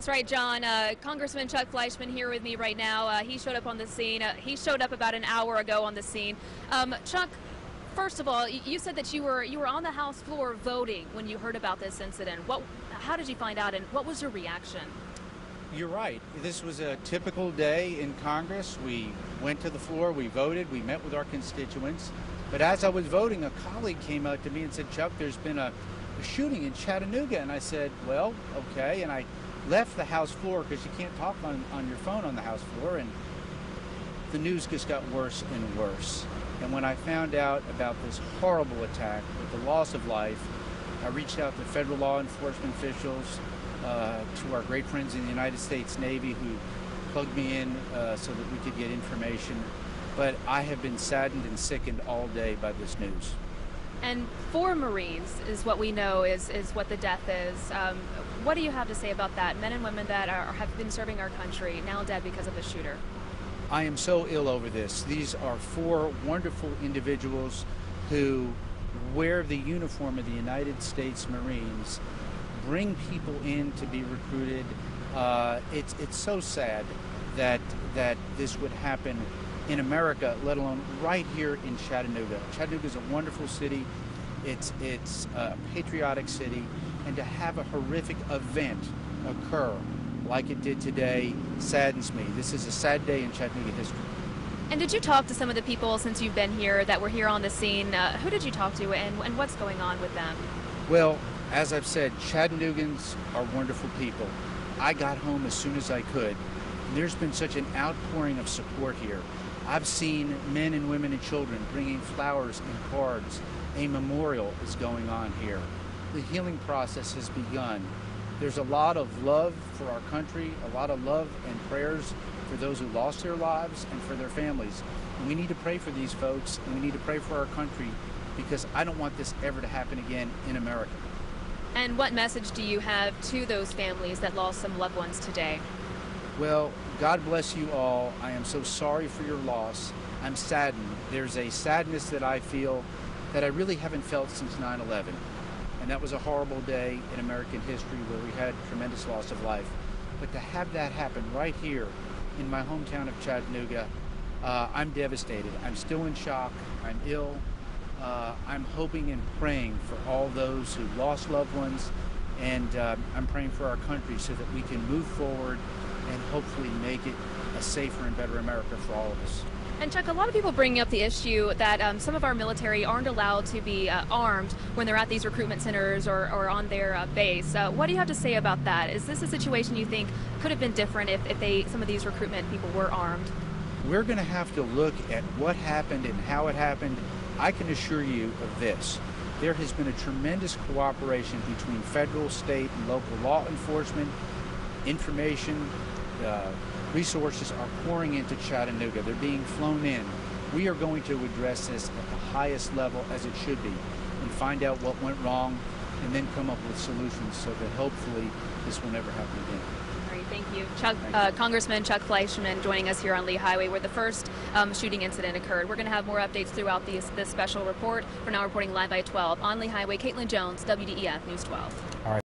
That's right, John. Congressman Chuck Fleishmann here with me right now. He showed up on the scene. He showed up about an hour ago on the scene. Chuck, first of all, you said that you were on the House floor voting when you heard about this incident. How did you find out, and what was your reaction? You're right. This was a typical day in Congress. We went to the floor, we voted, we met with our constituents. But as I was voting, a colleague came out to me and said, "Chuck, there's been a shooting in Chattanooga." And I said, "Well, okay." And I left the House floor because you can't talk on your phone on the House floor. And the news just got worse and worse. And when I found out about this horrible attack with the loss of life, I reached out to federal law enforcement officials, to our great friends in the United States Navy who plugged me in so that we could get information. But I have been saddened and sickened all day by this news. And 4 Marines is what we know is what the death is. What do you have to say about that? Men and women that have been serving our country, now dead because of a shooter. I am so ill over this. These are 4 wonderful individuals who wear the uniform of the United States Marines, bring people in to be recruited. It's so sad that this would happen in America, let alone right here in Chattanooga. Chattanooga is a wonderful city. It's a patriotic city, and to have a horrific event occur like it did today saddens me. This is a sad day in Chattanooga history. And did you talk to some of the people since you've been here that were here on the scene? Who did you talk to, and what's going on with them? Well, as I've said, Chattanoogans are wonderful people. I got home as soon as I could. There's been such an outpouring of support here. I've seen men and women and children bringing flowers and cards. A memorial is going on here. The healing process has begun. There's a lot of love for our country, a lot of love and prayers for those who lost their lives and for their families. And we need to pray for these folks, and we need to pray for our country, because I don't want this ever to happen again in America. And what message do you have to those families that lost some loved ones today? Well, God bless you all. I am so sorry for your loss. I'm saddened. There's a sadness that I feel that I really haven't felt since 9/11. And that was a horrible day in American history where we had tremendous loss of life. But to have that happen right here in my hometown of Chattanooga, I'm devastated. I'm still in shock. I'm ill. I'm hoping and praying for all those who lost loved ones, and I'm praying for our country so that we can move forward and hopefully make it a safer and better America for all of us. And Chuck, a lot of people bring up the issue that some of our military aren't allowed to be armed when they're at these recruitment centers or on their base. What do you have to say about that? Is this a situation you think could have been different if some of these recruitment people were armed? We're going to have to look at what happened and how it happened. I can assure you of this. There has been a tremendous cooperation between federal, state, and local law enforcement. Information, resources are pouring into Chattanooga. They're being flown in. We are going to address this at the highest level, as it should be, and find out what went wrong, and then come up with solutions so that hopefully this will never happen again. All right, thank you. Chuck, Congressman Chuck Fleishmann joining us here on Lee Highway, where the first shooting incident occurred. We're going to have more updates throughout this special report. We're now reporting live by 12 on Lee Highway. Caitlin Jones, WDEF News 12. All right.